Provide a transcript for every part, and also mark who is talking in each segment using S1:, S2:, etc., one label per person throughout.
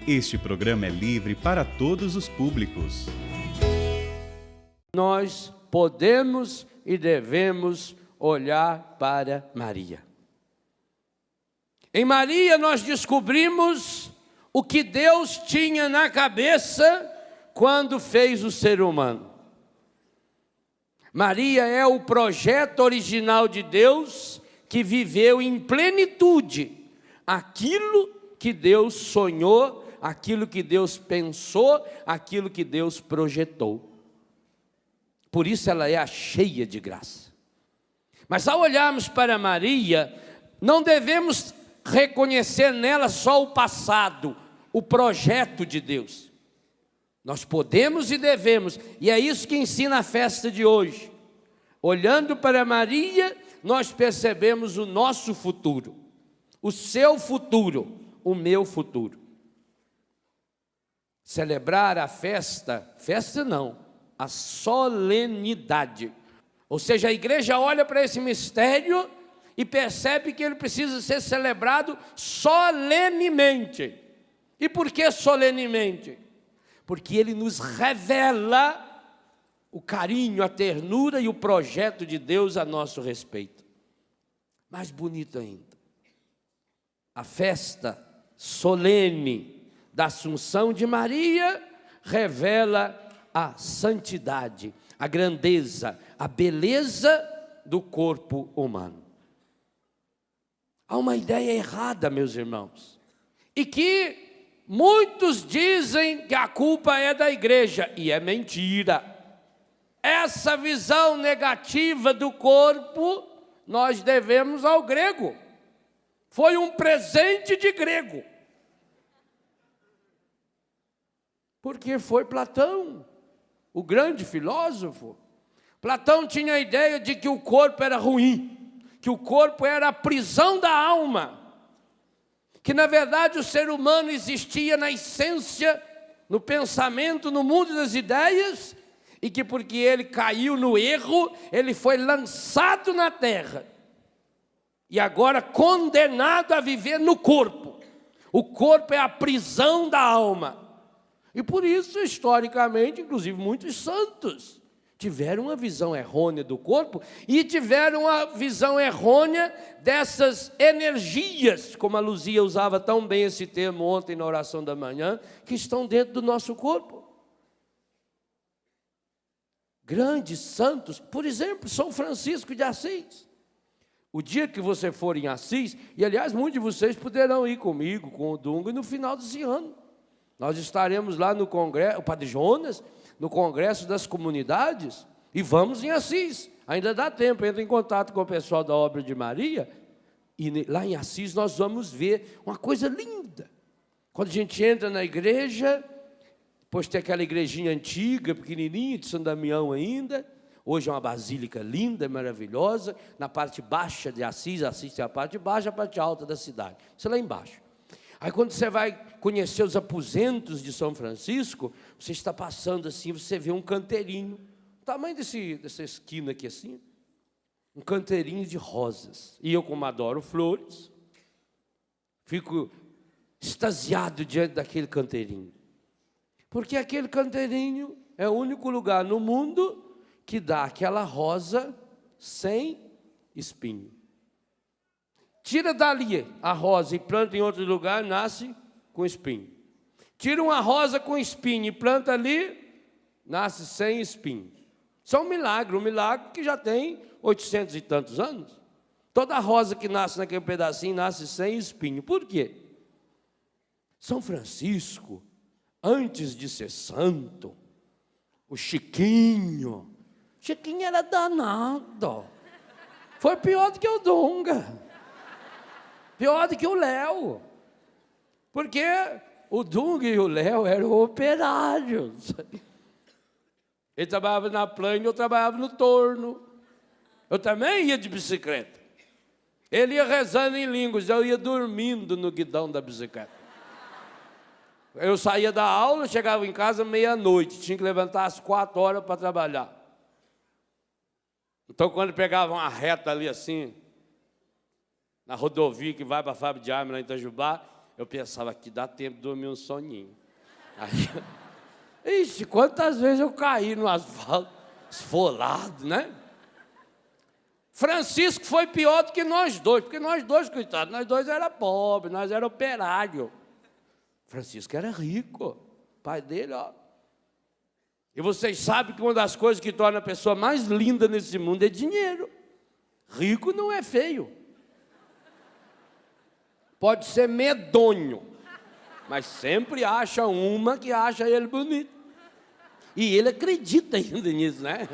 S1: Este programa é livre para todos os públicos.
S2: Nós podemos e devemos olhar para Maria. Em Maria nós descobrimos o que Deus tinha na cabeça quando fez o ser humano. Maria é o projeto original de Deus que viveu em plenitude aquilo que Deus sonhou, aquilo que Deus pensou, aquilo que Deus projetou. Por isso ela é a cheia de graça. Mas ao olharmos para Maria, não devemos reconhecer nela só o passado, o projeto de Deus. Nós podemos e devemos, e é isso que ensina a festa de hoje. Olhando para Maria, nós percebemos o nosso futuro, o seu futuro, o meu futuro. Celebrar a festa não, a solenidade. Ou seja, a igreja olha para esse mistério e percebe que ele precisa ser celebrado solenemente. E por que solenemente? Porque ele nos revela o carinho, a ternura e o projeto de Deus a nosso respeito. Mais bonito ainda, a festa solene da Assunção de Maria revela a santidade, a grandeza, a beleza do corpo humano. Há uma ideia errada, meus irmãos, e que muitos dizem que a culpa é da igreja, e é mentira. Essa visão negativa do corpo nós devemos ao grego. Foi um presente de grego. Porque foi Platão, o grande filósofo. Platão tinha a ideia de que o corpo era ruim, que o corpo era a prisão da alma, que na verdade o ser humano existia na essência, no pensamento, no mundo das ideias, e que porque ele caiu no erro, ele foi lançado na terra, e agora condenado a viver no corpo. O corpo é a prisão da alma. E por isso, historicamente, inclusive muitos santos tiveram uma visão errônea do corpo e tiveram uma visão errônea dessas energias, como a Luzia usava tão bem esse termo ontem na oração da manhã, que estão dentro do nosso corpo. Grandes santos, por exemplo, São Francisco de Assis. O dia que você for em Assis, e aliás muitos de vocês poderão ir comigo, com o Dunga, no final desse ano. Nós estaremos lá no congresso, o Padre Jonas, no congresso das comunidades, e vamos em Assis. Ainda dá tempo, entra em contato com o pessoal da Obra de Maria, e lá em Assis nós vamos ver uma coisa linda. Quando a gente entra na igreja, depois tem aquela igrejinha antiga, pequenininha, de São Damião ainda. Hoje é uma basílica linda, maravilhosa. Na parte baixa de Assis, Assis tem a parte baixa, a parte alta da cidade. Isso é lá embaixo. Aí quando você vai conhecer os aposentos de São Francisco, você está passando assim, você vê um canteirinho, o tamanho dessa esquina aqui assim, um canteirinho de rosas. E eu, como adoro flores, fico extasiado diante daquele canteirinho. Porque aquele canteirinho é o único lugar no mundo que dá aquela rosa sem espinho. Tira dali a rosa e planta em outro lugar, nasce com espinho. Tira uma rosa com espinho e planta ali, nasce sem espinho. Isso é um milagre que já tem 800 e tantos anos. Toda rosa que nasce naquele pedacinho nasce sem espinho. Por quê? São Francisco, antes de ser santo, o Chiquinho era danado. Foi pior do que o Dunga. Pior do que o Léo, porque o Dunga e o Léo eram operários. Ele trabalhava na plana e eu trabalhava no torno. Eu também ia de bicicleta. Ele ia rezando em línguas, eu ia dormindo no guidão da bicicleta. Eu saía da aula, chegava em casa meia-noite, tinha que levantar às 4 horas para trabalhar. Então, quando pegava uma reta ali assim, na rodovia que vai para a fábrica de arma lá em Itajubá, Eu pensava que dá tempo de dormir um soninho. Aí, ixi, quantas vezes eu caí no asfalto, esfolado, né? Francisco foi pior do que nós dois, porque nós dois, coitados, nós dois era pobres, nós era operário. Francisco era rico, o pai dele, ó. E vocês sabem que uma das coisas que torna a pessoa mais linda nesse mundo é dinheiro. Rico não é feio. Pode ser medonho, mas sempre acha uma que acha ele bonito. E ele acredita ainda nisso, né?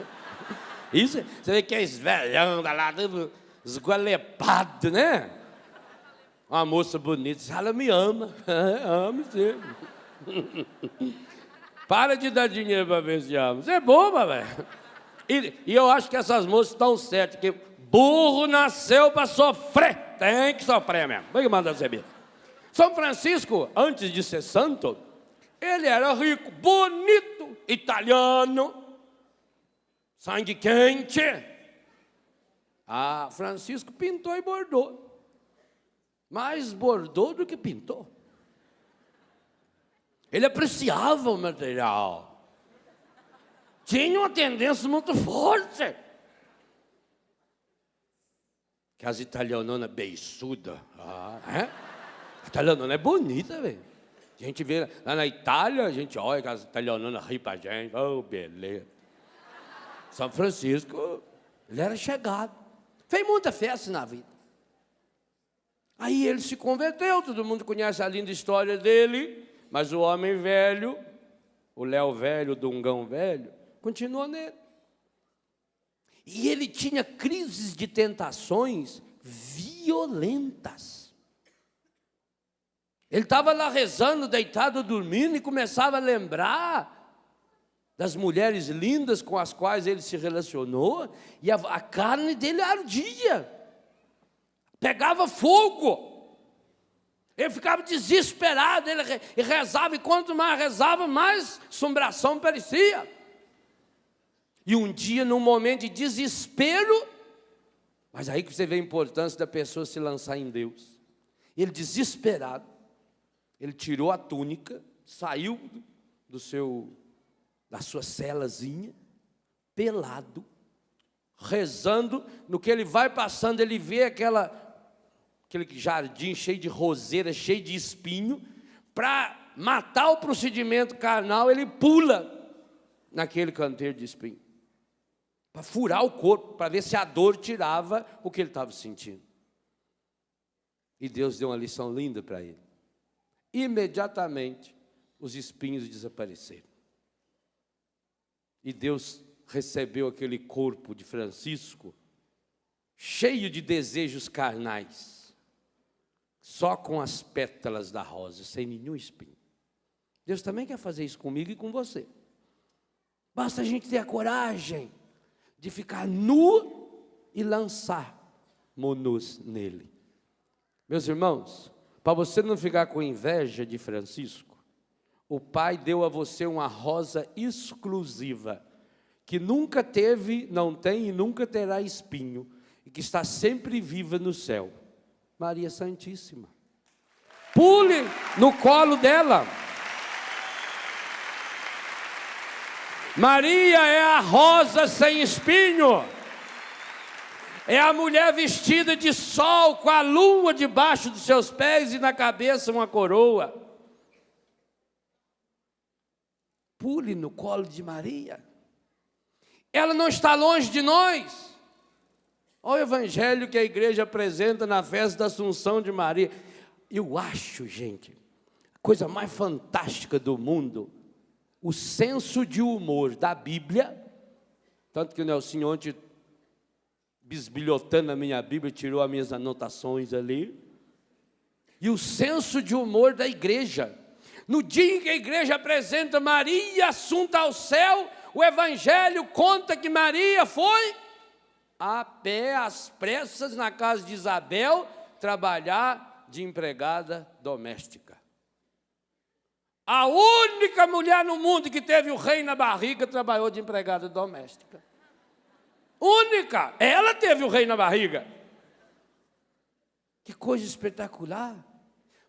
S2: Isso, você vê que é esvelhão, lá, tudo esgualepado, né? Uma moça bonita, ela me ama. Amo sim. Para de dar dinheiro para ver se ama. Você é boba, velho. E eu acho que essas moças estão certas, que burro nasceu para sofrer. Tem que sofrer mesmo. Vai que manda saber. São Francisco, antes de ser santo, ele era rico, bonito, italiano, sangue quente. Ah, Francisco pintou e bordou. Mais bordou do que pintou. Ele apreciava o material. Tinha uma tendência muito forte. Que as italianonas beiçudas. A italianona é bonita, velho. A gente vê lá na Itália, a gente olha que as italianonas riem pra gente. Oh, beleza. São Francisco, ele era chegado. Fez muita festa na vida. Aí ele se converteu, todo mundo conhece a linda história dele, mas o homem velho, o Léo velho, o Dungão velho, continua nele. E ele tinha crises de tentações violentas. Ele estava lá rezando, deitado, dormindo, e começava a lembrar das mulheres lindas com as quais ele se relacionou, e a carne dele ardia, pegava fogo. Ele ficava desesperado, ele rezava, e quanto mais rezava, mais assombração parecia. E um dia, num momento de desespero, mas aí que você vê a importância da pessoa se lançar em Deus. Ele desesperado, ele tirou a túnica, saiu da sua celazinha, pelado, rezando. No que ele vai passando, ele vê aquele jardim cheio de roseira, cheio de espinho. Para matar o procedimento carnal, ele pula naquele canteiro de espinho, para furar o corpo, para ver se a dor tirava o que ele estava sentindo. E Deus deu uma lição linda para ele. Imediatamente, os espinhos desapareceram. E Deus recebeu aquele corpo de Francisco, cheio de desejos carnais, só com as pétalas da rosa, sem nenhum espinho. Deus também quer fazer isso comigo e com você. Basta a gente ter a coragem de ficar nu e lançar nus nele. Meus irmãos, para você não ficar com inveja de Francisco, o Pai deu a você uma rosa exclusiva, que nunca teve, não tem e nunca terá espinho, e que está sempre viva no céu. Maria Santíssima. Pule no colo dela. Maria é a rosa sem espinho. É a mulher vestida de sol, com a lua debaixo dos seus pés e na cabeça uma coroa. Pule no colo de Maria. Ela não está longe de nós. Olha o evangelho que a igreja apresenta na festa da Assunção de Maria. Eu acho, gente, a coisa mais fantástica do mundo, o senso de humor da Bíblia. Tanto que o Nelsinho ontem, bisbilhotando a minha Bíblia, tirou as minhas anotações ali. E o senso de humor da igreja. No dia em que a igreja apresenta Maria assunta ao céu, o evangelho conta que Maria foi a pé, às pressas, na casa de Isabel, trabalhar de empregada doméstica. A única mulher no mundo que teve o rei na barriga trabalhou de empregada doméstica. Única! Ela teve o rei na barriga. Que coisa espetacular!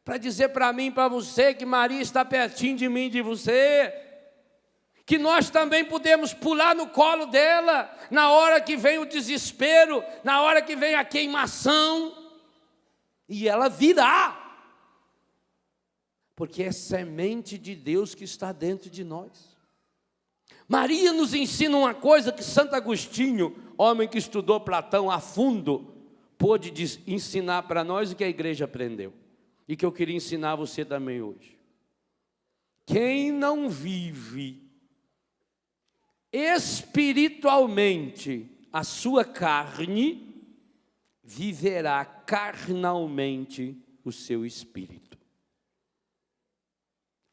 S2: para dizer para mim e para você que Maria está pertinho de mim e de você, que nós também podemos pular no colo dela, na hora que vem o desespero, na hora que vem a queimação, e ela virá, porque é semente de Deus que está dentro de nós. Maria nos ensina uma coisa que Santo Agostinho, homem que estudou Platão a fundo, pôde ensinar para nós e que a igreja aprendeu, e que eu queria ensinar a você também hoje. Quem não vive espiritualmente a sua carne, viverá carnalmente o seu espírito.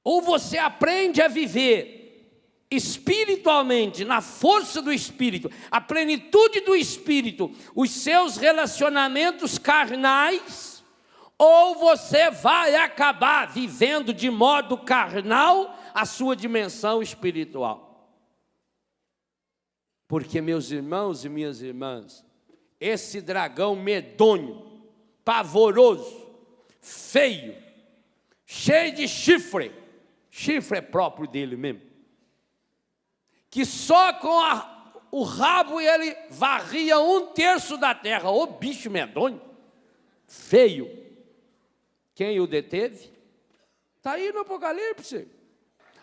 S2: Ou você aprende a viver espiritualmente, na força do Espírito, a plenitude do Espírito, os seus relacionamentos carnais, ou você vai acabar vivendo de modo carnal a sua dimensão espiritual. Porque, meus irmãos e minhas irmãs, esse dragão medonho, pavoroso, feio, cheio de chifre é próprio dele mesmo, que só com o rabo ele varria 1/3 da terra. Ô bicho medonho, feio. Quem o deteve? Está aí no Apocalipse.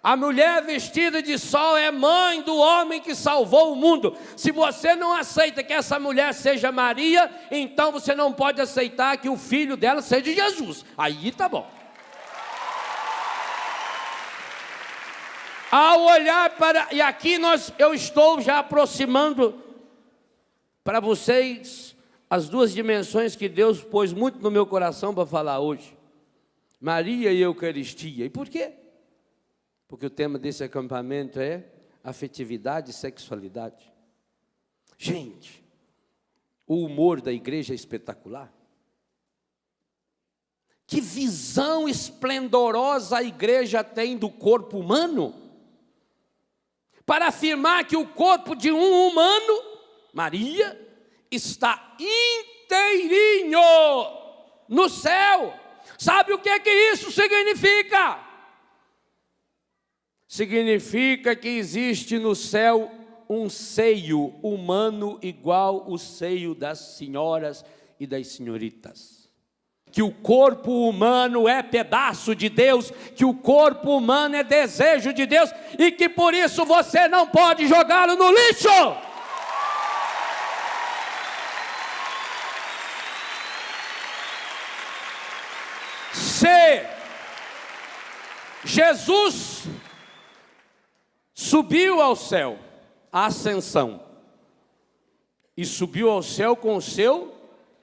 S2: A mulher vestida de sol é mãe do homem que salvou o mundo. Se você não aceita que essa mulher seja Maria, então você não pode aceitar que o filho dela seja Jesus. Aí tá bom. Ao olhar para... E aqui eu estou já aproximando para vocês as duas dimensões que Deus pôs muito no meu coração para falar hoje. Maria e Eucaristia. E por quê? Porque o tema desse acampamento é afetividade e sexualidade. Gente, o humor da igreja é espetacular. Que visão esplendorosa a igreja tem do corpo humano, para afirmar que o corpo de um humano, Maria, está inteirinho no céu. Sabe o que isso significa? Significa que existe no céu um seio humano igual o seio das senhoras e das senhoritas. Que o corpo humano é pedaço de Deus, que o corpo humano é desejo de Deus, e que por isso você não pode jogá-lo no lixo. Se Jesus subiu ao céu, a ascensão, e subiu ao céu com o seu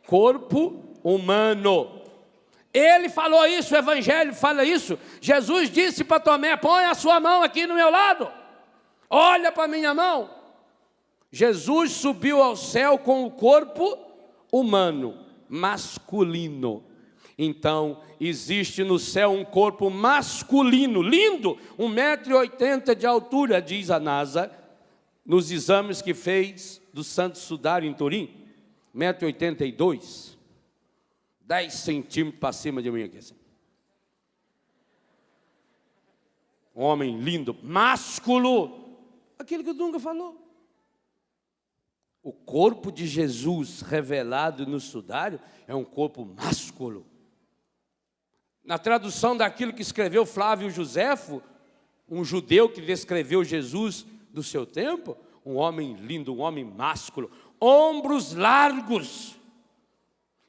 S2: corpo humano. Ele falou isso, o Evangelho fala isso. Jesus disse para Tomé: põe a sua mão aqui no meu lado, olha para a minha mão. Jesus subiu ao céu com o corpo humano, masculino. Então, existe no céu um corpo masculino, lindo, 1,80 m de altura, diz a NASA, nos exames que fez do Santo Sudário em Turim, 1,82 m, 10 centímetros para cima de mim aqui. Assim. Um homem lindo, másculo, aquilo que o Dunga falou. O corpo de Jesus revelado no sudário é um corpo másculo. Na tradução daquilo que escreveu Flávio Josefo, um judeu que descreveu Jesus do seu tempo, um homem lindo, um homem másculo, ombros largos,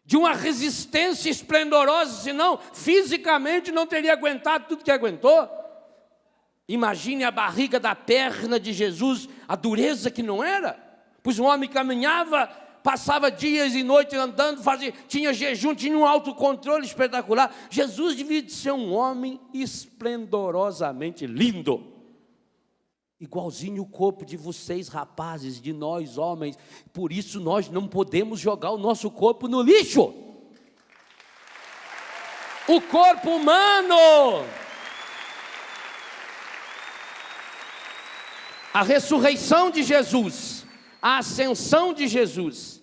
S2: de uma resistência esplendorosa, senão fisicamente não teria aguentado tudo que aguentou. Imagine a barriga da perna de Jesus, a dureza que não era, pois um homem caminhava, passava dias e noites andando, tinha jejum, tinha um autocontrole espetacular. Jesus devia de ser um homem esplendorosamente lindo, igualzinho o corpo de vocês, rapazes, de nós, homens. Por isso nós não podemos jogar o nosso corpo no lixo. O corpo humano, a ressurreição de Jesus, a ascensão de Jesus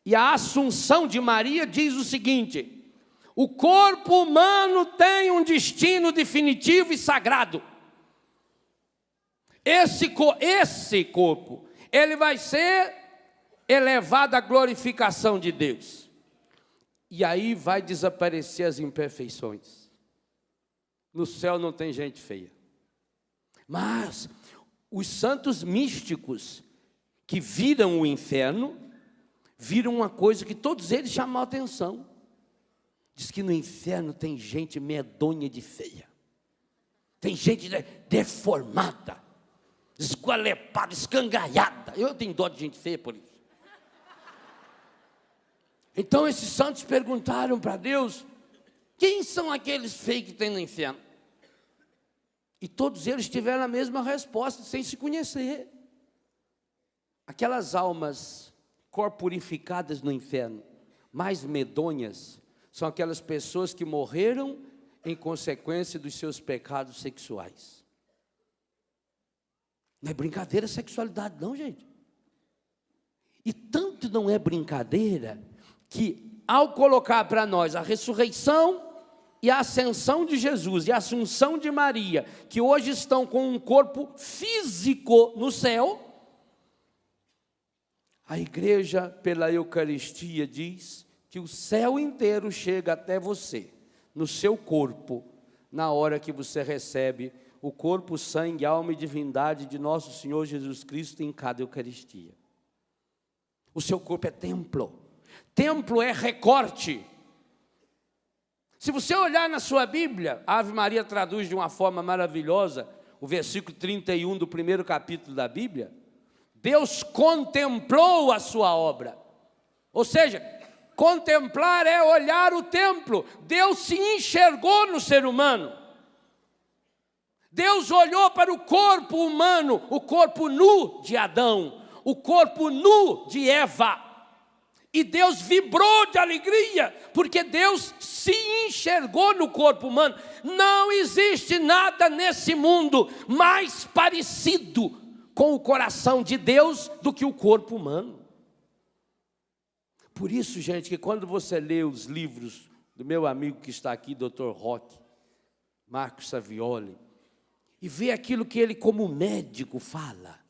S2: e a assunção de Maria diz o seguinte: O corpo humano tem um destino definitivo e sagrado. Esse corpo, ele vai ser elevado à glorificação de Deus. E aí vai desaparecer as imperfeições. No céu não tem gente feia. Mas os santos místicos que viram o inferno, viram uma coisa que todos eles chamam a atenção. Diz que no inferno tem gente medonha de feia. Tem gente deformada, esqualepada, escangalhada. Eu tenho dó de gente feia por isso. Então esses santos perguntaram para Deus: quem são aqueles feios que tem no inferno? E todos eles tiveram a mesma resposta, sem se conhecer. Aquelas almas corporificadas no inferno, mais medonhas, são aquelas pessoas que morreram em consequência dos seus pecados sexuais. Não é brincadeira a sexualidade não, gente. E tanto não é brincadeira, que ao colocar para nós a ressurreição e a ascensão de Jesus e a assunção de Maria, que hoje estão com um corpo físico no céu, a igreja, pela Eucaristia, diz que o céu inteiro chega até você, no seu corpo, na hora que você recebe o corpo, sangue, alma e divindade de nosso Senhor Jesus Cristo em cada Eucaristia. O seu corpo é templo. Templo é recorte. Se você olhar na sua Bíblia, a Ave Maria traduz de uma forma maravilhosa o versículo 31 do primeiro capítulo da Bíblia. Deus contemplou a sua obra. Ou seja, contemplar é olhar o templo. Deus se enxergou no ser humano. Deus olhou para o corpo humano, o corpo nu de Adão, o corpo nu de Eva. E Deus vibrou de alegria, porque Deus se enxergou no corpo humano. Não existe nada nesse mundo mais parecido com o coração de Deus do que o corpo humano. Por isso, gente, que quando você lê os livros do meu amigo que está aqui, Dr. Roque, Marcos Savioli, e vê aquilo que ele como médico fala,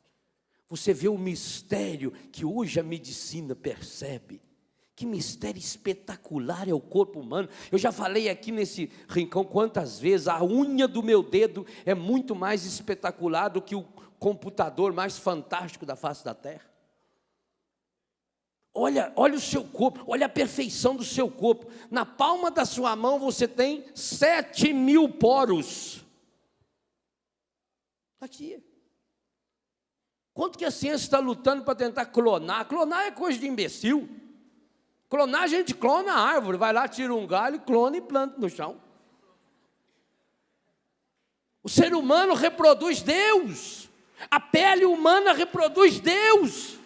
S2: você vê o mistério que hoje a medicina percebe. Que mistério espetacular é o corpo humano. Eu já falei aqui nesse rincão quantas vezes, a unha do meu dedo é muito mais espetacular do que o computador mais fantástico da face da terra. Olha o seu corpo, olha a perfeição do seu corpo. Na palma da sua mão você tem 7.000 poros. Aqui. Quanto que a ciência está lutando para tentar clonar? Clonar é coisa de imbecil. Clonar, a gente clona a árvore, vai lá, tira um galho, clona e planta no chão. O ser humano reproduz Deus. A pele humana reproduz Deus.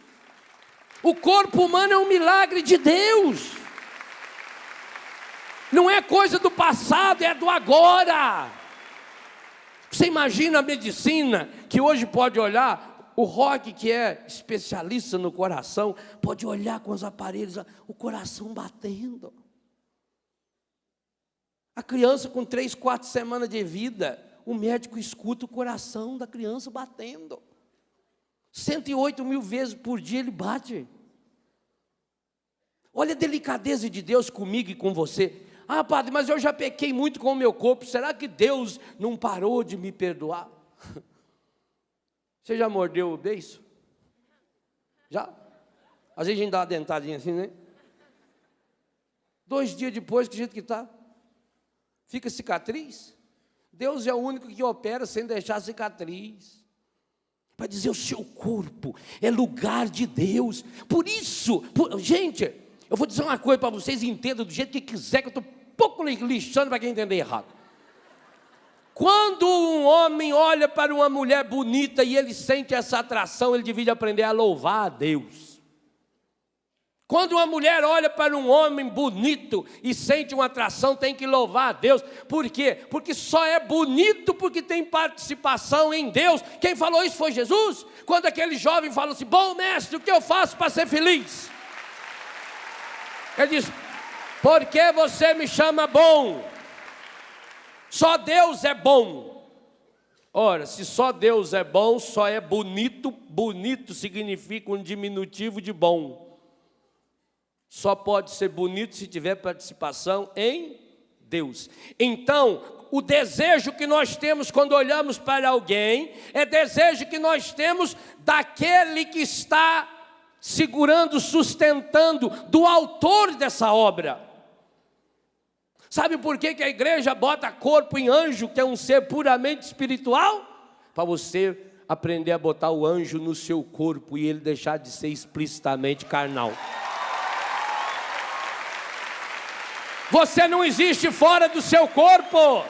S2: O corpo humano é um milagre de Deus. Não é coisa do passado, é do agora. Você imagina a medicina que hoje pode olhar, o Roque, que é especialista no coração, pode olhar com os aparelhos, o coração batendo. A criança com 3, 4 semanas de vida, o médico escuta o coração da criança batendo. 108.000 vezes por dia ele bate. Olha a delicadeza de Deus comigo e com você. Ah, padre, mas eu já pequei muito com o meu corpo. Será que Deus não parou de me perdoar? Você já mordeu o beiço? Já? Às vezes a gente dá uma dentadinha assim, né? 2 dias depois, que jeito que está? Fica cicatriz? Deus é o único que opera sem deixar cicatriz. Para dizer, o seu corpo é lugar de Deus. Por isso, gente, eu vou dizer uma coisa para vocês, entendam do jeito que quiser, que eu estou pouco lixando para quem entender errado. Quando um homem olha para uma mulher bonita e ele sente essa atração, ele devia aprender a louvar a Deus. Quando uma mulher olha para um homem bonito e sente uma atração, tem que louvar a Deus. Por quê? Porque só é bonito porque tem participação em Deus. Quem falou isso foi Jesus. Quando aquele jovem falou assim, bom mestre, o que eu faço para ser feliz? Ele diz, Por que você me chama bom? Só Deus é bom. Ora, se só Deus é bom, só é bonito. Bonito significa um diminutivo de bom. Só pode ser bonito se tiver participação em Deus. Então, o desejo que nós temos quando olhamos para alguém é desejo que nós temos daquele que está segurando, sustentando, do autor dessa obra. Sabe por que a igreja bota corpo em anjo, que é um ser puramente espiritual? Para você aprender a botar o anjo no seu corpo e ele deixar de ser explicitamente carnal. Você não existe fora do seu corpo.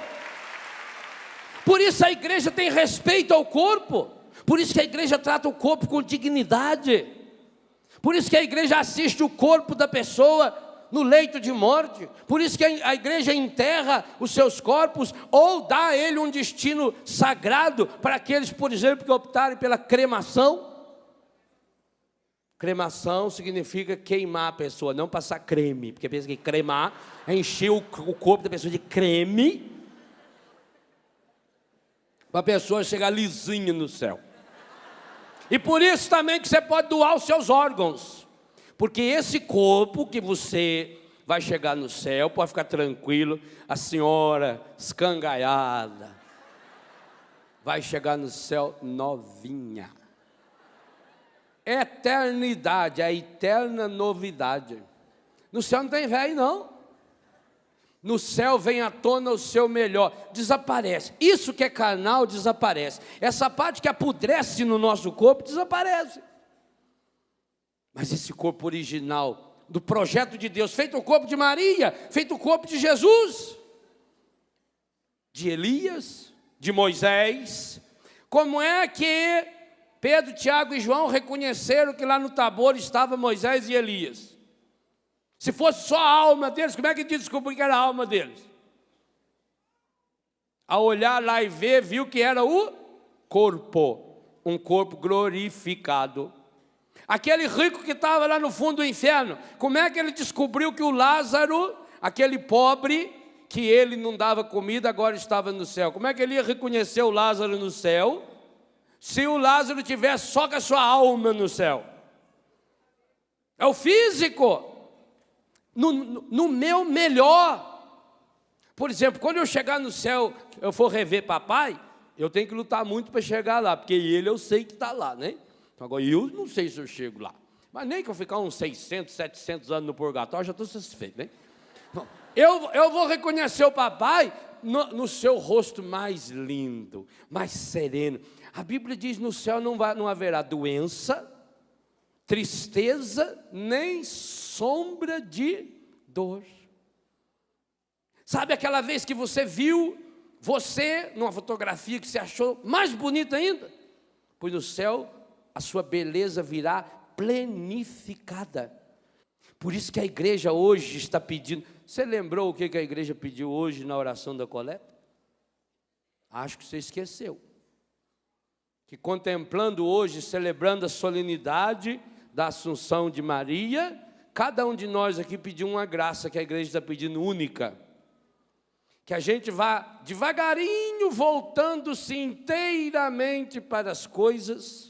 S2: Por isso a igreja tem respeito ao corpo. Por isso que a igreja trata o corpo com dignidade. Por isso que a igreja assiste o corpo da pessoa no leito de morte. Por isso que a igreja enterra os seus corpos ou dá a ele um destino sagrado para aqueles, por exemplo, que optarem pela cremação. Cremação significa queimar a pessoa, não passar creme, porque pensa que cremar é encher o corpo da pessoa de creme para a pessoa chegar lisinha no céu. E por isso também que você pode doar os seus órgãos. Porque esse corpo que você vai chegar no céu, pode ficar tranquilo, a senhora escangaiada, vai chegar no céu novinha. Eternidade, a eterna novidade. No céu não tem velho, não. No céu vem à tona o seu melhor, desaparece. Isso que é carnal desaparece. Essa parte que apodrece no nosso corpo desaparece. Mas esse corpo original, do projeto de Deus, feito o corpo de Maria, feito o corpo de Jesus, de Elias, de Moisés. Como é que Pedro, Tiago e João reconheceram que lá no Tabor estava Moisés e Elias? Se fosse só a alma deles, como é que descobriu que era a alma deles? Ao olhar lá e ver, viu que era o corpo, um corpo glorificado. Aquele rico que estava lá no fundo do inferno, como é que ele descobriu que o Lázaro, aquele pobre, que ele não dava comida, agora estava no céu? Como é que ele ia reconhecer o Lázaro no céu, se o Lázaro tivesse só com a sua alma no céu? É o físico. No meu melhor. Por exemplo, quando eu chegar no céu, eu for rever papai, eu tenho que lutar muito para chegar lá, porque ele eu sei que está lá, né? Agora, eu não sei se eu chego lá. Mas nem que eu ficar uns 600, 700 anos no purgatório, já estou satisfeito, né? Eu vou reconhecer o papai no seu rosto mais lindo, mais sereno. A Bíblia diz, no céu não haverá doença, tristeza, nem sombra de dor. Sabe aquela vez que você viu você numa fotografia que você achou mais bonita ainda? Pois no céu a sua beleza virá plenificada. Por isso que a igreja hoje está pedindo. Você lembrou o que a igreja pediu hoje na oração da coleta? Acho que você esqueceu. Que contemplando hoje, celebrando a solenidade da Assunção de Maria, cada um de nós aqui pediu uma graça que a igreja está pedindo única. Que a gente vá devagarinho voltando-se inteiramente para as coisas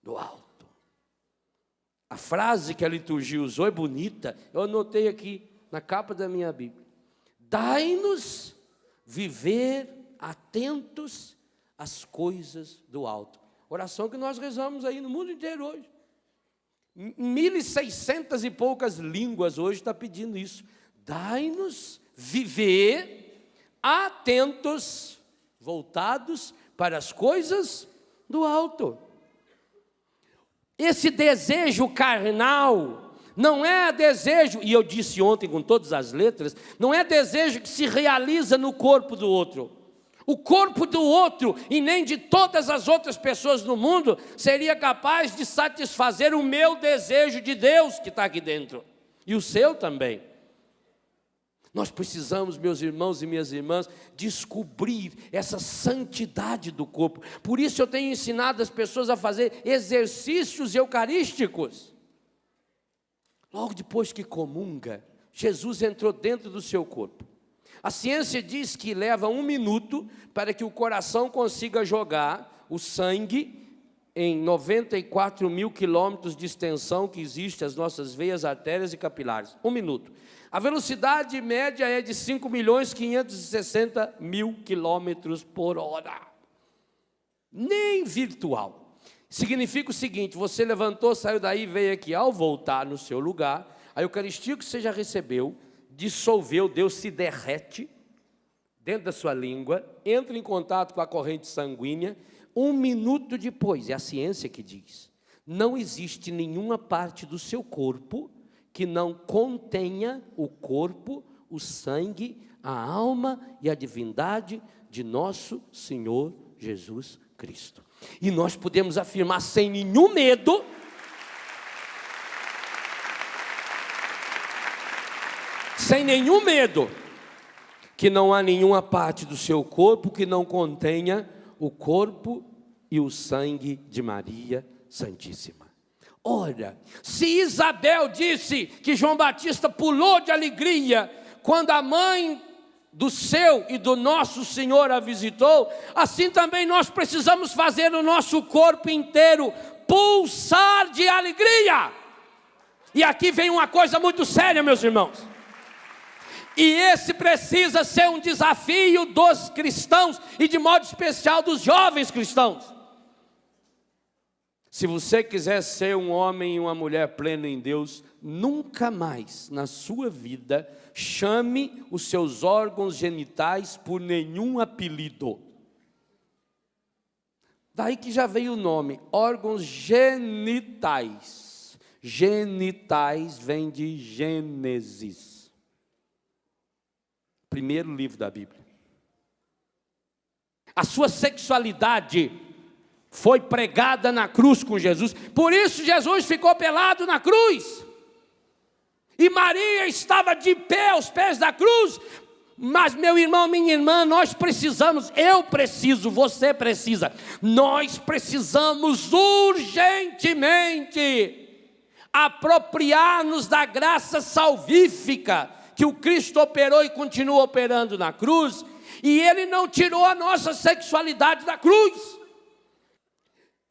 S2: do alto. A frase que a liturgia usou é bonita, eu anotei aqui na capa da minha Bíblia. Dai-nos viver atentos às coisas do alto. Oração que nós rezamos aí no mundo inteiro hoje. 1.600 e poucas línguas hoje está pedindo isso. Dai-nos viver atentos, voltados para as coisas do alto. Esse desejo carnal não é desejo, e eu disse ontem com todas as letras, não é desejo que se realiza no corpo do outro. O corpo do outro, e nem de todas as outras pessoas no mundo, seria capaz de satisfazer o meu desejo de Deus que está aqui dentro, e o seu também. Nós precisamos, meus irmãos e minhas irmãs, descobrir essa santidade do corpo. Por isso eu tenho ensinado as pessoas a fazer exercícios eucarísticos. Logo depois que comunga, Jesus entrou dentro do seu corpo. A ciência diz que leva 1 minuto para que o coração consiga jogar o sangue em 94 mil quilômetros de extensão que existe as nossas veias, artérias e capilares. 1 minuto. A velocidade média é de 5.560.000 quilômetros por hora. Nem virtual. Significa o seguinte: você levantou, saiu daí, veio aqui. Ao voltar no seu lugar, a Eucaristia que você já recebeu, dissolveu, Deus se derrete dentro da sua língua, entra em contato com a corrente sanguínea. 1 minuto depois, é a ciência que diz, não existe nenhuma parte do seu corpo que não contenha o corpo, o sangue, a alma e a divindade de nosso Senhor Jesus Cristo. E nós podemos afirmar sem nenhum medo, que não há nenhuma parte do seu corpo que não contenha o corpo e o sangue de Maria Santíssima. Ora, se Isabel disse que João Batista pulou de alegria quando a mãe do seu e do nosso Senhor a visitou, assim também nós precisamos fazer o nosso corpo inteiro pulsar de alegria. E aqui vem uma coisa muito séria, meus irmãos. E esse precisa ser um desafio dos cristãos e de modo especial dos jovens cristãos. Se você quiser ser um homem e uma mulher pleno em Deus, nunca mais na sua vida chame os seus órgãos genitais por nenhum apelido. Daí que já veio o nome, órgãos genitais. Genitais vem de Gênesis. Primeiro livro da Bíblia. A sua sexualidade foi pregada na cruz com Jesus. Por isso Jesus ficou pelado na cruz. E Maria estava de pé aos pés da cruz. Mas meu irmão, minha irmã, nós precisamos, eu preciso, você precisa, nós precisamos urgentemente apropriar-nos da graça salvífica que o Cristo operou e continua operando na cruz, e Ele não tirou a nossa sexualidade da cruz.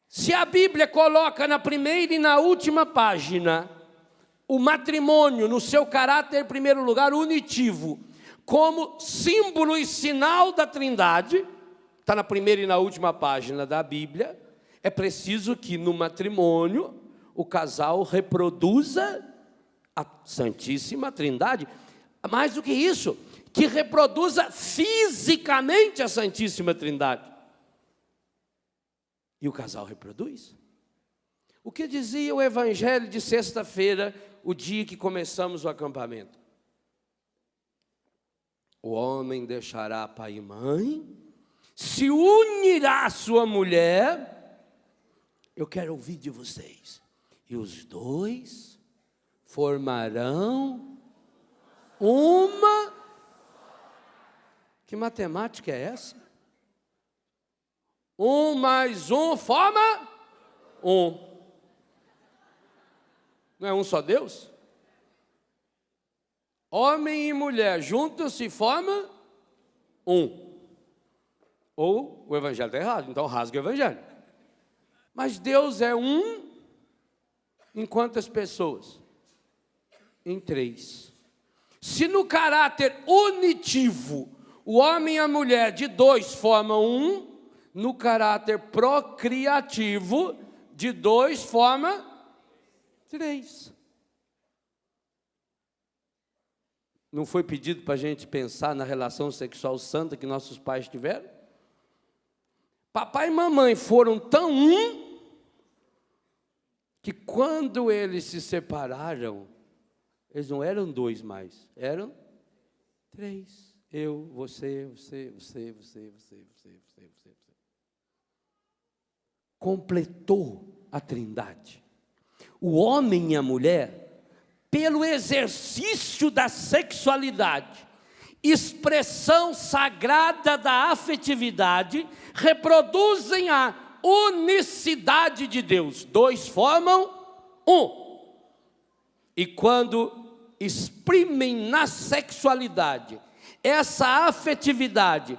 S2: Se a Bíblia coloca na primeira e na última página o matrimônio no seu caráter, em primeiro lugar, unitivo, como símbolo e sinal da Trindade, está na primeira e na última página da Bíblia, é preciso que no matrimônio o casal reproduza a Santíssima Trindade. Mais do que isso, que reproduza fisicamente a Santíssima Trindade. E o casal reproduz. O que dizia o Evangelho de sexta-feira, o dia que começamos o acampamento? O homem deixará pai e mãe, se unirá à sua mulher. Eu quero ouvir de vocês. E os dois formarão uma. Que matemática é essa? 1 mais 1 forma 1. Não é um só Deus? Homem e mulher juntam-se e formam 1. Ou o Evangelho está errado, então rasga o Evangelho. Mas Deus é um em quantas pessoas? Em 3. Se no caráter unitivo o homem e a mulher de 2 formam 1, no caráter procriativo de 2 forma 3. Não foi pedido para a gente pensar na relação sexual santa que nossos pais tiveram? Papai e mamãe foram tão um que quando eles se separaram, eles não eram 2 mais, eram 3. Eu, você. Completou a Trindade. O homem e a mulher, pelo exercício da sexualidade, expressão sagrada da afetividade, reproduzem a unicidade de Deus. 2 formam 1. E quando exprimem na sexualidade essa afetividade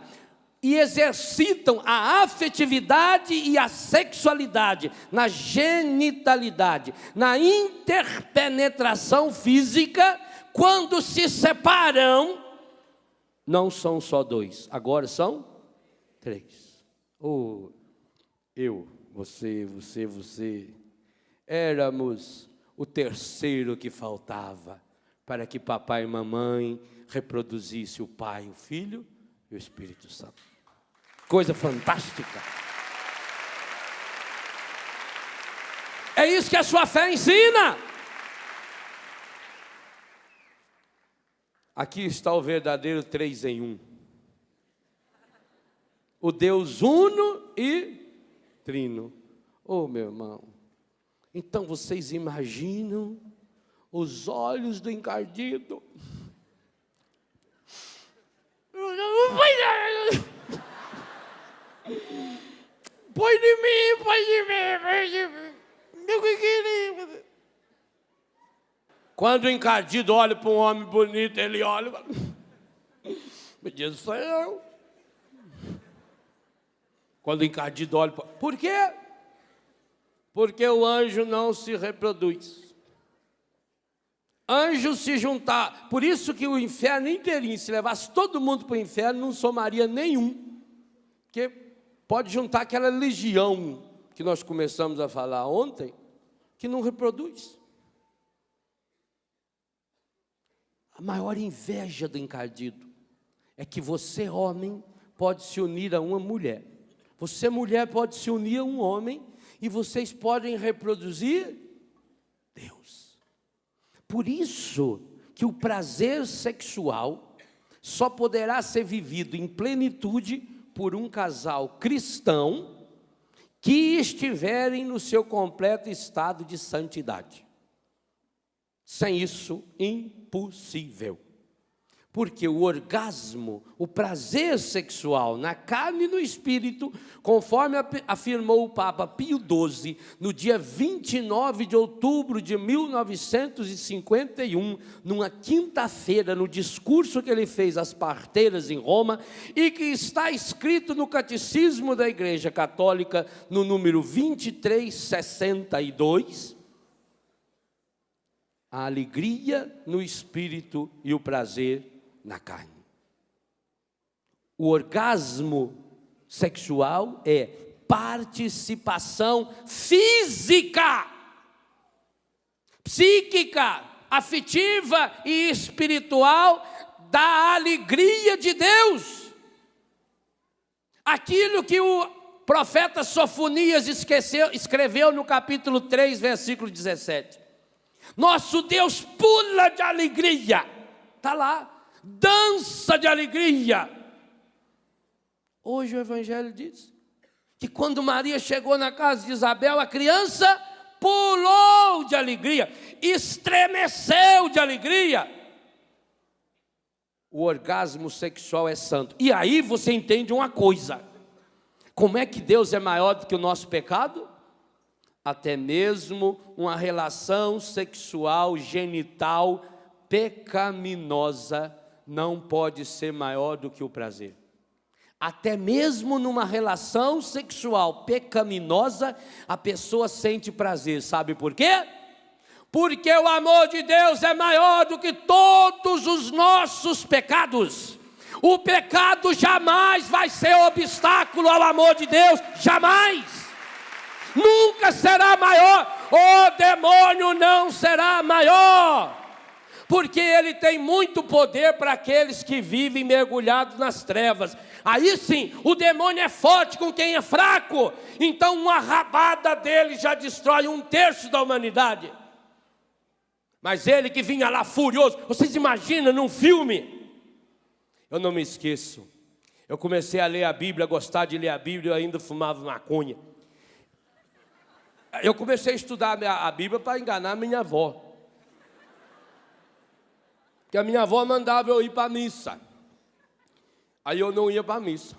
S2: e exercitam a afetividade e a sexualidade na genitalidade, na interpenetração física, quando se separam, não são só dois, agora são três. Eu, você, éramos o terceiro que faltava para que papai e mamãe reproduzisse o Pai, o Filho e o Espírito Santo. Coisa fantástica. É isso que a sua fé ensina. Aqui está o verdadeiro 3 em 1. O Deus uno e trino. Meu irmão, então vocês imaginam os olhos do encardido? Põe de mim. Quando o encardido olha para um homem bonito, ele olha e me diz, sou eu. Quando o encardido olha para... Por quê? Porque o anjo não se reproduz. Anjo se juntar. Por isso que o inferno inteirinho, se levasse todo mundo para o inferno, não somaria nenhum. Porque pode juntar aquela legião que nós começamos a falar ontem, que não reproduz. A maior inveja do encardido é que você, homem, pode se unir a uma mulher. Você, mulher, pode se unir a um homem e vocês podem reproduzir Deus. Por isso que o prazer sexual só poderá ser vivido em plenitude por um casal cristão que estiverem no seu completo estado de santidade. Sem isso, impossível. Porque o orgasmo, o prazer sexual na carne e no espírito, conforme afirmou o Papa Pio XII, no dia 29 de outubro de 1951, numa quinta-feira, no discurso que ele fez às parteiras em Roma, e que está escrito no Catecismo da Igreja Católica, no número 2362, a alegria no espírito e o prazer na carne. O orgasmo sexual é participação física, psíquica, afetiva e espiritual da alegria de Deus. Aquilo que o profeta Sofonias escreveu no capítulo 3, versículo 17. Nosso Deus pula de alegria. Está lá. Dança de alegria. Hoje o Evangelho diz que quando Maria chegou na casa de Isabel, a criança pulou de alegria, estremeceu de alegria. O orgasmo sexual é santo. E aí você entende uma coisa: como é que Deus é maior do que o nosso pecado? Até mesmo uma relação sexual genital pecaminosa não pode ser maior do que o prazer. Até mesmo numa relação sexual pecaminosa, a pessoa sente prazer. Sabe por quê? Porque o amor de Deus é maior do que todos os nossos pecados. O pecado jamais vai ser obstáculo ao amor de Deus, jamais. Nunca será maior. O demônio não será maior. Porque ele tem muito poder para aqueles que vivem mergulhados nas trevas. Aí sim, o demônio é forte com quem é fraco. Então uma rabada dele já destrói 1/3 da humanidade. Mas ele que vinha lá furioso, vocês imaginam num filme? Eu não me esqueço. Eu comecei a ler a Bíblia, a gostar de ler a Bíblia, eu ainda fumava maconha. Eu comecei a estudar a Bíblia para enganar minha avó. Porque a minha avó mandava eu ir para a missa. Aí eu não ia para a missa.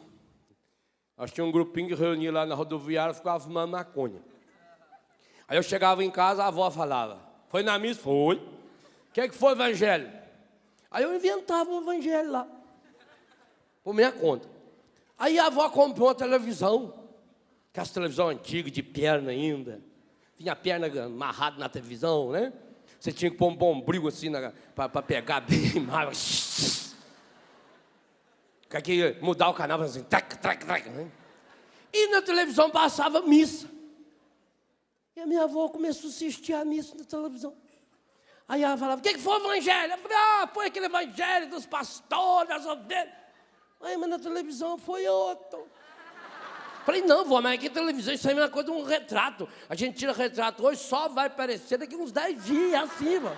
S2: Nós tínhamos um grupinho que reunia lá na rodoviária e ficava fumando maconha. Aí eu chegava em casa, a avó falava: foi na missa? Foi. que foi o evangelho? Aí eu inventava um evangelho lá, por minha conta. Aí a avó comprou uma televisão, aquelas televisão antiga, de perna ainda. Tinha a perna amarrada na televisão, né? Você tinha que pôr um bombril assim para pegar bem mais. Que mudar o canal, assim, trac, né? E na televisão passava missa. E a minha avó começou a assistir a missa na televisão. Aí ela falava, o que foi o evangelho? Eu falei, foi aquele evangelho dos pastores, das ovelhas. Aí, mas na televisão foi outro. Falei, não, vó, mas aqui televisão, isso aí é uma coisa de um retrato. A gente tira retrato hoje, só vai aparecer daqui uns 10 dias, assim, vó.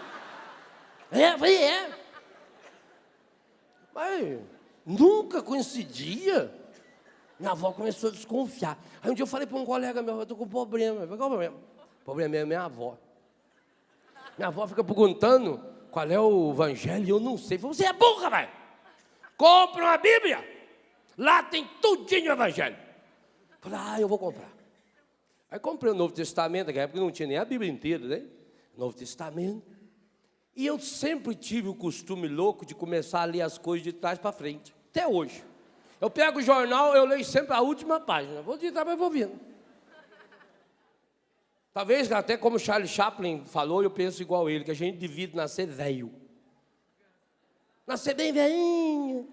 S2: Falei, Mas nunca coincidia. Minha avó começou a desconfiar. Aí um dia eu falei para um colega meu, eu estou com um problema. Eu falei, qual o problema? O problema é minha avó. Minha avó fica perguntando qual é o evangelho e eu não sei. Eu falei, você é burra, velho. Compra uma Bíblia. Lá tem tudinho o evangelho. Eu falei, eu vou comprar. Aí comprei o Novo Testamento, naquela época não tinha nem a Bíblia inteira, né? Novo Testamento. E eu sempre tive o costume louco de começar a ler as coisas de trás para frente. Até hoje. Eu pego o jornal, eu leio sempre a última página. Vou digitar, mas vou vendo. Talvez, até como Charlie Chaplin falou, eu penso igual ele, que a gente devia nascer velho. Nascer bem velhinho.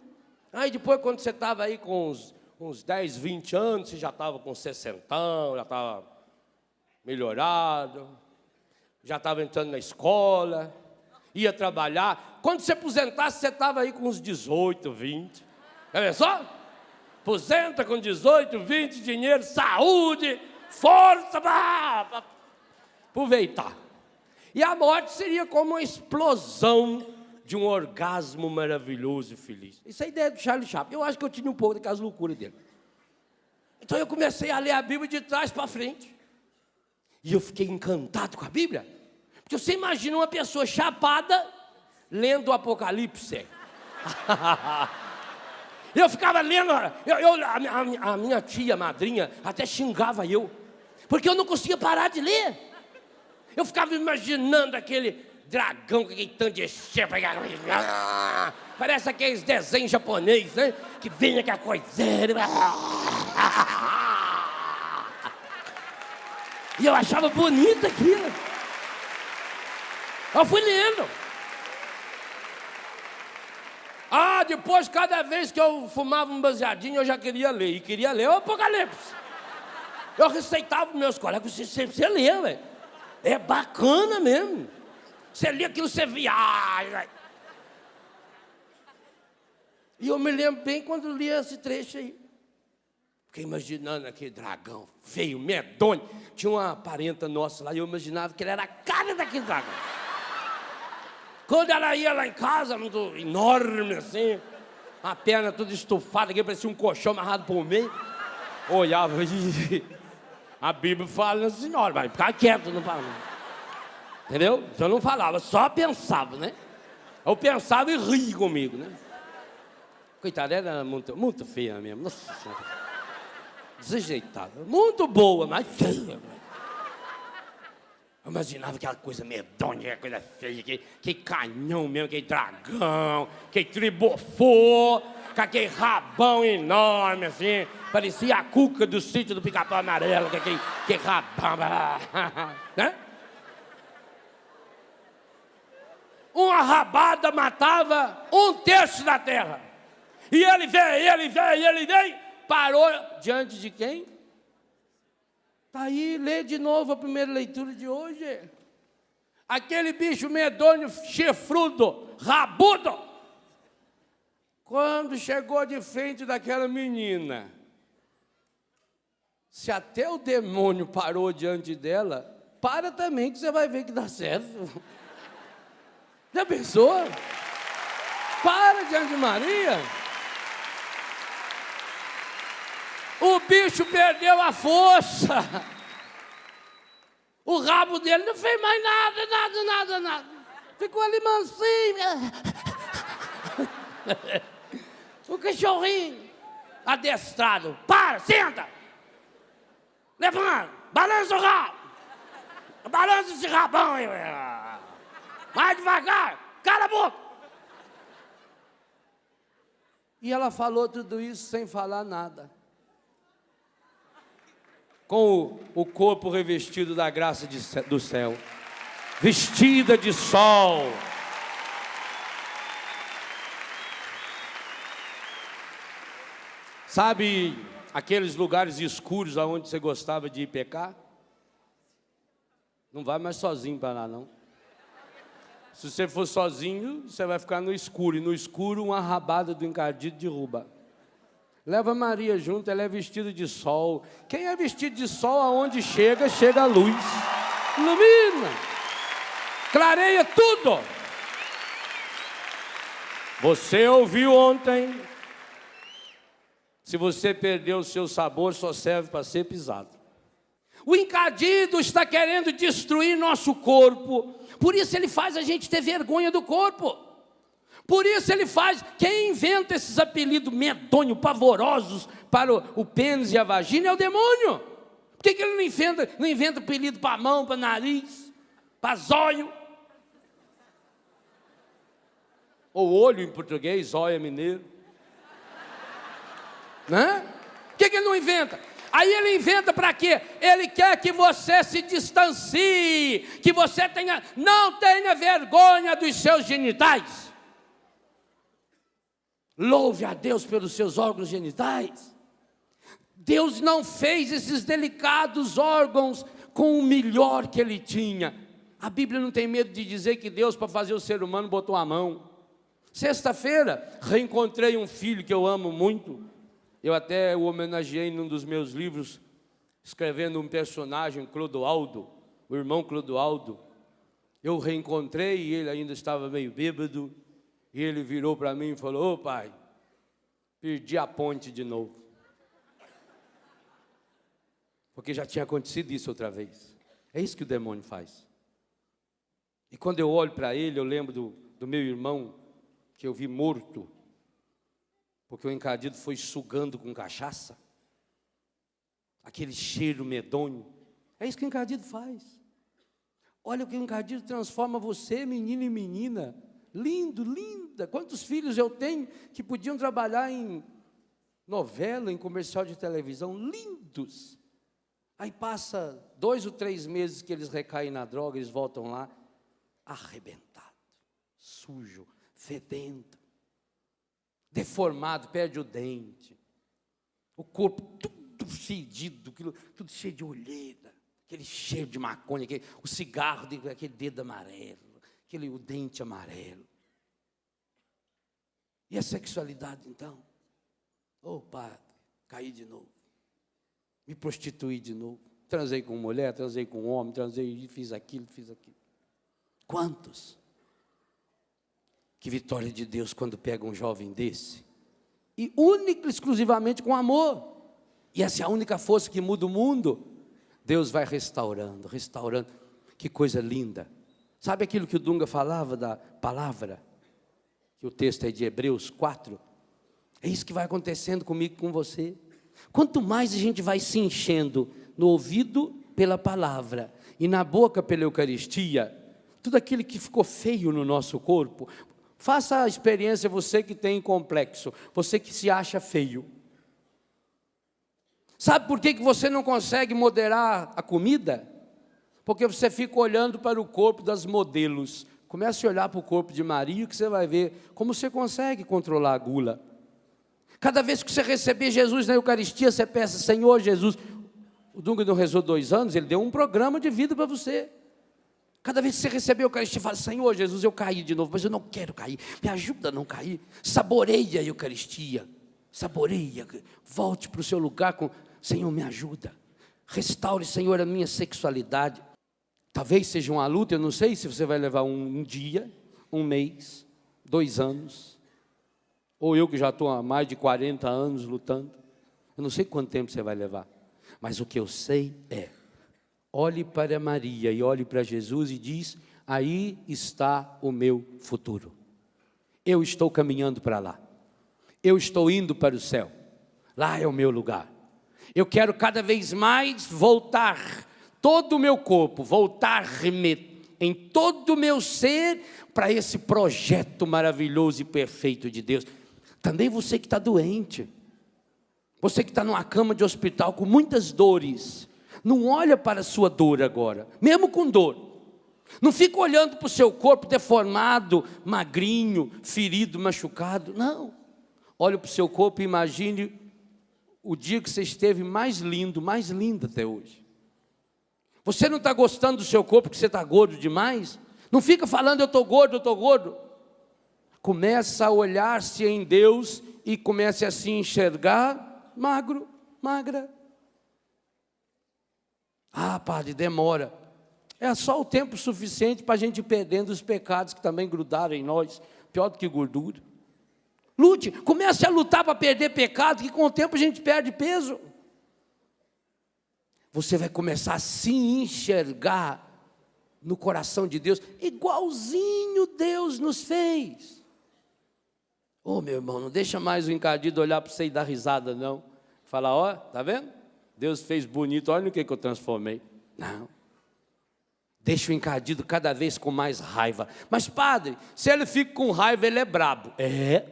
S2: Aí depois, quando você estava aí com uns 10, 20 anos, você já estava com 60, já estava melhorado, já estava entrando na escola, ia trabalhar. Quando você aposentasse, você estava aí com uns 18, 20. Já pensou? Aposenta com 18, 20, dinheiro, saúde, força para aproveitar. E a morte seria como uma explosão de um orgasmo maravilhoso e feliz. Isso é a ideia do Charlie Chaplin. Eu acho que eu tinha um pouco daquelas loucuras dele. Então eu comecei a ler a Bíblia de trás para frente. E eu fiquei encantado com a Bíblia. Porque você imagina uma pessoa chapada lendo o Apocalipse. Eu ficava lendo, a minha tia, madrinha, até xingava eu, porque eu não conseguia parar de ler. Eu ficava imaginando aquele dragão com aquele tanto de chefe, parece aqueles desenhos japoneses, né? Que vem aquela coiseira. E eu achava bonito aquilo. Eu fui lendo. Depois, cada vez que eu fumava um baseadinho, eu já queria ler. E queria ler o Apocalipse. Eu receitava para meus colegas, você lê, velho. É bacana mesmo. Você lê aquilo, você viaja. E eu me lembro bem quando li esse trecho aí. Fiquei imaginando aquele dragão feio, medonho. Tinha uma parenta nossa lá e eu imaginava que ele era a cara daquele dragão. Quando ela ia lá em casa, muito enorme assim, a perna toda estufada, que parecia um colchão amarrado por meio. Olhava e a Bíblia fala assim, senhora, vai ficar quieto, não fala. Entendeu? Então eu não falava, só pensava, né? Eu pensava e ria comigo, né? Coitada, era muito feia mesmo. Nossa Senhora. Desajeitada. Muito boa, mas feia. Eu imaginava aquela coisa medonha, aquela coisa feia, aquele canhão mesmo, aquele dragão, aquele tribofô, com aquele rabão enorme, assim, parecia a cuca do sítio do Pica-Pau Amarelo, com aquele rabão, né? Uma rabada matava 1/3 da terra. E ele veio, parou diante de quem? Está aí, lê de novo a primeira leitura de hoje. Aquele bicho medonho, chifrudo, rabudo. Quando chegou de frente daquela menina, se até o demônio parou diante dela, para também que você vai ver que dá certo. Já pensou? Para diante de Maria. O bicho perdeu a força. O rabo dele não fez mais nada. Ficou ali mansinho. O cachorrinho adestrado. Para, senta. Levanta, balança o rabo. Balança esse rabão aí. Mais devagar, cala a boca. E ela falou tudo isso sem falar nada. Com o corpo revestido da graça do céu. Vestida de sol. Sabe aqueles lugares escuros aonde você gostava de ir pecar? Não vai mais sozinho para lá, não. Se você for sozinho, você vai ficar no escuro. E no escuro, uma rabada do encardido derruba. Leva Maria junto, ela é vestida de sol. Quem é vestido de sol, aonde chega, chega a luz. Ilumina. Clareia tudo. Você ouviu ontem. Se você perdeu o seu sabor, só serve para ser pisado. O encardido está querendo destruir nosso corpo. Por isso ele faz a gente ter vergonha do corpo. Por isso ele faz. Quem inventa esses apelidos medonhos, pavorosos para o pênis e a vagina é o demônio. Por que ele não inventa apelido para a mão, para o nariz, para zóio? Ou olho em português, zóio é mineiro. Né? Por que ele não inventa? Aí ele inventa para quê? Ele quer que você se distancie, que você não tenha vergonha dos seus genitais. Louve a Deus pelos seus órgãos genitais. Deus não fez esses delicados órgãos com o melhor que ele tinha. A Bíblia não tem medo de dizer que Deus, para fazer o ser humano, botou a mão. Sexta-feira, reencontrei um filho que eu amo muito. Eu até o homenageei num dos meus livros, escrevendo um personagem, Clodoaldo, o irmão Clodoaldo. Eu reencontrei e ele ainda estava meio bêbado. E ele virou para mim e falou: ô pai, perdi a ponte de novo. Porque já tinha acontecido isso outra vez. É isso que o demônio faz. E quando eu olho para ele, eu lembro do meu irmão, que eu vi morto. Porque o encardido foi sugando com cachaça. Aquele cheiro medonho. É isso que o encardido faz. Olha o que o encardido transforma você, menino e menina. Lindo, linda. Quantos filhos eu tenho que podiam trabalhar em novela, em comercial de televisão. Lindos. Aí passa 2 ou 3 meses que eles recaem na droga, eles voltam lá, arrebentado, sujo, fedendo. Deformado, perde o dente, o corpo tudo fedido, tudo cheio de olheira, aquele cheiro de maconha, o cigarro, aquele dedo amarelo, o dente amarelo. E a sexualidade, então? Ô padre, caí de novo, me prostituí de novo, transei com mulher, transei com homem, fiz aquilo. Quantos? Que vitória de Deus quando pega um jovem desse. E único, exclusivamente com amor. E essa é a única força que muda o mundo. Deus vai restaurando. Que coisa linda. Sabe aquilo que o Dunga falava da palavra? Que o texto é de Hebreus 4. É isso que vai acontecendo comigo e com você. Quanto mais a gente vai se enchendo no ouvido pela palavra e na boca pela Eucaristia, tudo aquilo que ficou feio no nosso corpo. Faça a experiência, você que tem complexo, você que se acha feio. Sabe por que você não consegue moderar a comida? Porque você fica olhando para o corpo das modelos. Comece a olhar para o corpo de Maria, que você vai ver como você consegue controlar a gula. Cada vez que você receber Jesus na Eucaristia, você peça: Senhor Jesus. O Dunga não rezou 2 anos, ele deu um programa de vida para você. Cada vez que você receber a Eucaristia, fala: Senhor Jesus, eu caí de novo, mas eu não quero cair, me ajuda a não cair. Saboreia a Eucaristia, saboreia, volte para o seu lugar com: Senhor, me ajuda, restaure, Senhor, a minha sexualidade. Talvez seja uma luta, eu não sei se você vai levar um dia, 1 mês, 2 anos, ou eu que já estou há mais de 40 anos lutando, eu não sei quanto tempo você vai levar, mas o que eu sei é: olhe para Maria e olhe para Jesus e diz: aí está o meu futuro. Eu estou caminhando para lá. Eu estou indo para o céu. Lá é o meu lugar. Eu quero cada vez mais voltar, todo o meu corpo, voltar em todo o meu ser para esse projeto maravilhoso e perfeito de Deus. Também você que está doente, você que está numa cama de hospital com muitas dores, não olha para a sua dor agora, mesmo com dor. Não fica olhando para o seu corpo deformado, magrinho, ferido, machucado. Não. Olha para o seu corpo e imagine o dia que você esteve mais lindo, mais linda até hoje. Você não está gostando do seu corpo porque você está gordo demais? Não fica falando eu estou gordo, eu estou gordo. Começa a olhar-se em Deus e comece a se enxergar magro, magra. Ah, padre, demora. É só o tempo suficiente para a gente ir perdendo os pecados que também grudaram em nós, pior do que gordura. Lute, comece a lutar para perder pecado, que com o tempo a gente perde peso. Você vai começar a se enxergar no coração de Deus, igualzinho Deus nos fez. Ô meu irmão, não deixa mais o encardido olhar para você e dar risada não. Falar, ó, tá vendo? Deus fez bonito, olha no que eu transformei. Não. Deixa o encardido cada vez com mais raiva. Mas padre, se ele fica com raiva, ele é brabo. É.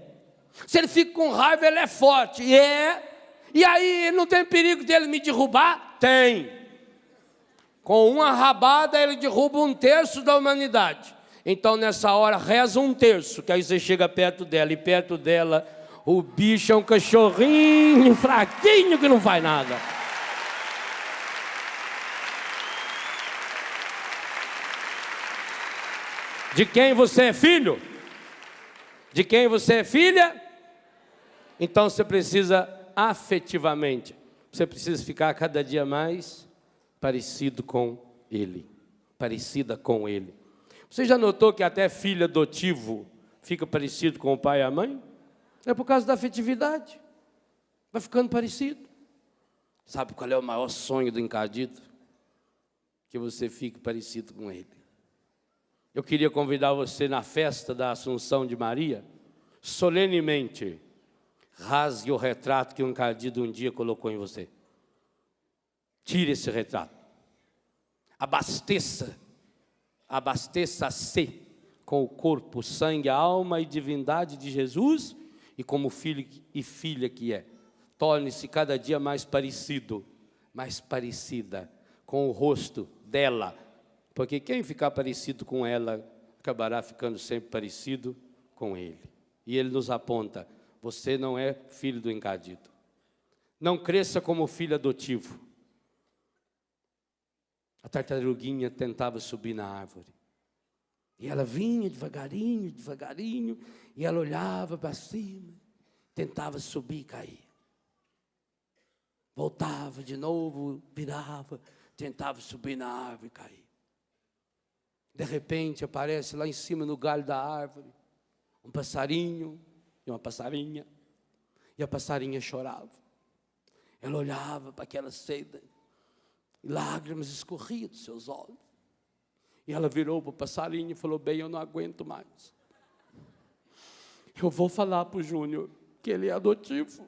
S2: Se ele fica com raiva, ele é forte. É. E aí, não tem perigo dele me derrubar? Tem. Com uma rabada, ele derruba 1/3 da humanidade. Então, nessa hora, reza 1/3, que aí você chega perto dela. E perto dela, o bicho é um cachorrinho fraquinho que não faz nada. De quem você é filho? De quem você é filha? Então você precisa afetivamente, você precisa ficar cada dia mais parecido com Ele, parecida com Ele. Você já notou que até filho adotivo fica parecido com o pai e a mãe? É por causa da afetividade, vai ficando parecido. Sabe qual é o maior sonho do encardido? Que você fique parecido com Ele. Eu queria convidar você na festa da Assunção de Maria, solenemente, rasgue o retrato que um encardido um dia colocou em você. Tire esse retrato. Abasteça-se com o corpo, sangue, a alma e divindade de Jesus e como filho e filha que é. Torne-se cada dia mais parecido, mais parecida com o rosto dela. Porque quem ficar parecido com ela, acabará ficando sempre parecido com Ele. E Ele nos aponta, você não é filho do encardido. Não cresça como filho adotivo. A tartaruguinha tentava subir na árvore. E ela vinha devagarinho, devagarinho, e ela olhava para cima, tentava subir e cair. Voltava de novo, virava, tentava subir na árvore e cair. De repente aparece lá em cima no galho da árvore um passarinho e uma passarinha. E a passarinha chorava. Ela olhava para aquela seda e lágrimas escorriam dos seus olhos. E ela virou para o passarinho e falou, bem, eu não aguento mais. Eu vou falar para o Júnior que ele é adotivo.